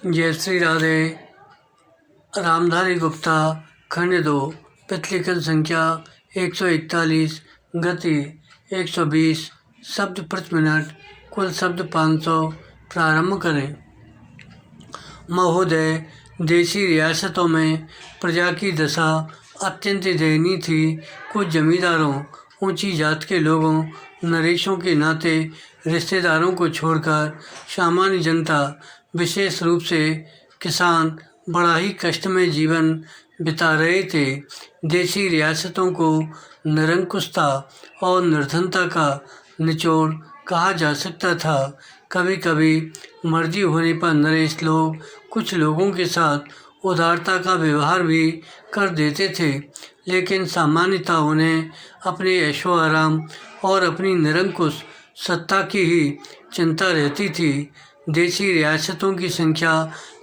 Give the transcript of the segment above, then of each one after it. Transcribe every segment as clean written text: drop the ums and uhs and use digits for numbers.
जय श्री राधे। रामधारी गुप्ता, खंड 2, प्रतिलेखन संख्या 141, गति 120, शब्द प्रति मिनट, कुल शब्द 500। प्रारंभ करें। महोदय, देशी रियासतों में प्रजा की दशा अत्यंत दयनीय थी। कुछ जमींदारों, ऊंची जात के लोगों, नरेशों के नाते रिश्तेदारों को छोड़कर सामान्य जनता, विशेष रूप से किसान, बड़ा ही कष्ट में जीवन बिता रहे थे। देशी रियासतों को निरंकुशता और निर्धनता का निचोड़ कहा जा सकता था। कभी कभी मर्जी होने पर नरेश लोग कुछ लोगों के साथ उदारता का व्यवहार भी कर देते थे, लेकिन सामान्यतः उन्हें अपने ऐशो आराम और अपनी निरंकुश सत्ता की ही चिंता रहती थी। देशी रियासतों की संख्या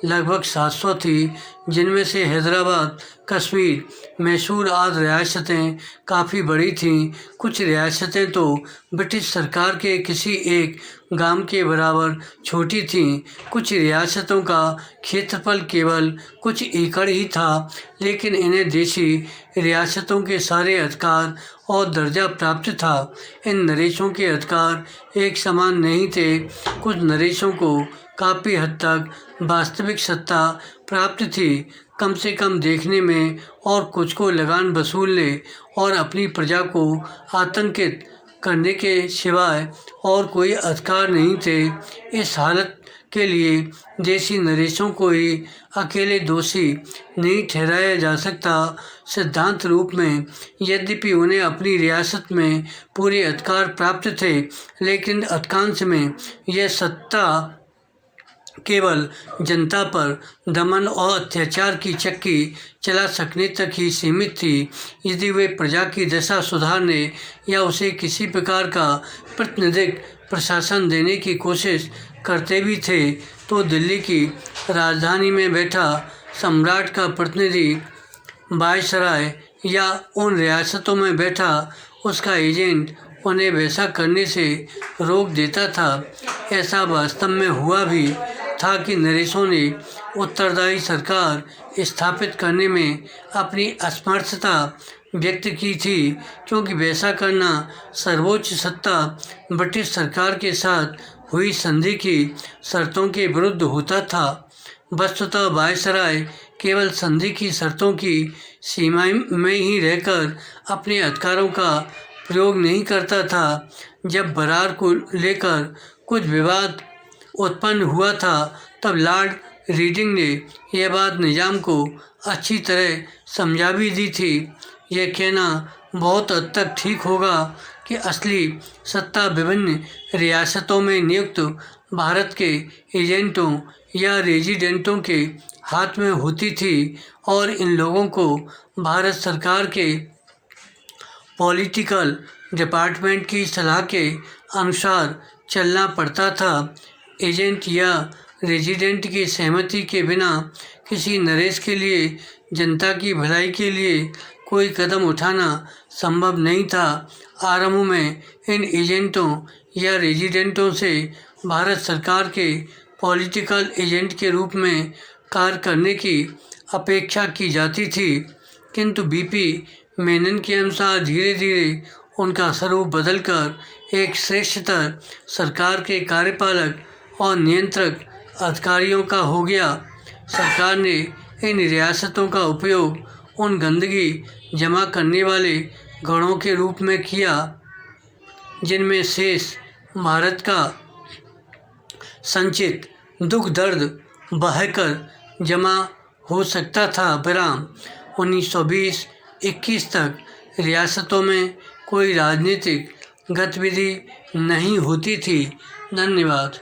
लगभग 700 थी, जिनमें से हैदराबाद, कश्मीर, मैसूर आदि रियासतें काफ़ी बड़ी थीं। कुछ रियासतें तो ब्रिटिश सरकार के किसी एक गांव के बराबर छोटी थीं। कुछ रियासतों का क्षेत्रफल केवल कुछ एकड़ ही था, लेकिन इन्हें देशी रियासतों के सारे अधिकार और दर्जा प्राप्त था। इन नरेशों के अधिकार एक समान नहीं थे। कुछ नरेशों को काफ़ी हद तक वास्तविक सत्ता प्राप्त थी, कम से कम देखने में, और कुछ को लगान वसूलने और अपनी प्रजा को आतंकित करने के सिवाय और कोई अधिकार नहीं थे। इस हालत के लिए देशी नरेशों को ही अकेले दोषी नहीं ठहराया जा सकता। सिद्धांत रूप में यद्यपि उन्हें अपनी रियासत में पूरे अधिकार प्राप्त थे, लेकिन अधिकांश में यह सत्ता केवल जनता पर दमन और अत्याचार की चक्की चला सकने तक ही सीमित थी। यदि वे प्रजा की दशा सुधारने या उसे किसी प्रकार का प्रतिनिधिक प्रशासन देने की कोशिश करते भी थे, तो दिल्ली की राजधानी में बैठा सम्राट का प्रतिनिधि वायसराय या उन रियासतों में बैठा उसका एजेंट उन्हें वैसा करने से रोक देता था। ऐसा वास्तव में हुआ भी था कि नरेशों ने उत्तरदायी सरकार स्थापित करने में अपनी असमर्थता व्यक्त की थी, क्योंकि वैसा करना सर्वोच्च सत्ता ब्रिटिश सरकार के साथ हुई संधि की शर्तों के विरुद्ध होता था। वस्तुतः वायसराय केवल संधि की शर्तों की सीमा में ही रहकर अपने अधिकारों का प्रयोग नहीं करता था। जब बरार को लेकर कुछ विवाद उत्पन्न हुआ था, तब लॉर्ड रीडिंग ने यह बात निजाम को अच्छी तरह समझा भी दी थी। यह कहना बहुत हद तक ठीक होगा कि असली सत्ता विभिन्न रियासतों में नियुक्त भारत के एजेंटों या रेजिडेंटों के हाथ में होती थी, और इन लोगों को भारत सरकार के पॉलिटिकल डिपार्टमेंट की सलाह के अनुसार चलना पड़ता था। एजेंट या रेजिडेंट की सहमति के बिना किसी नरेश के लिए जनता की भलाई के लिए कोई कदम उठाना संभव नहीं था। आरंभ में इन एजेंटों या रेजिडेंटों से भारत सरकार के पॉलिटिकल एजेंट के रूप में कार्य करने की अपेक्षा की जाती थी, किंतु बीपी मेनन के अनुसार धीरे धीरे उनका स्वरूप बदलकर एक श्रेष्ठतर सरकार के कार्यपालक और नियंत्रक अधिकारियों का हो गया। सरकार ने इन रियासतों का उपयोग उन गंदगी जमा करने वाले गणों के रूप में किया, जिनमें शेष भारत का संचित दुख दर्द बहाकर जमा हो सकता था। विराम 1920-21 तक रियासतों में कोई राजनीतिक गतिविधि नहीं होती थी। धन्यवाद।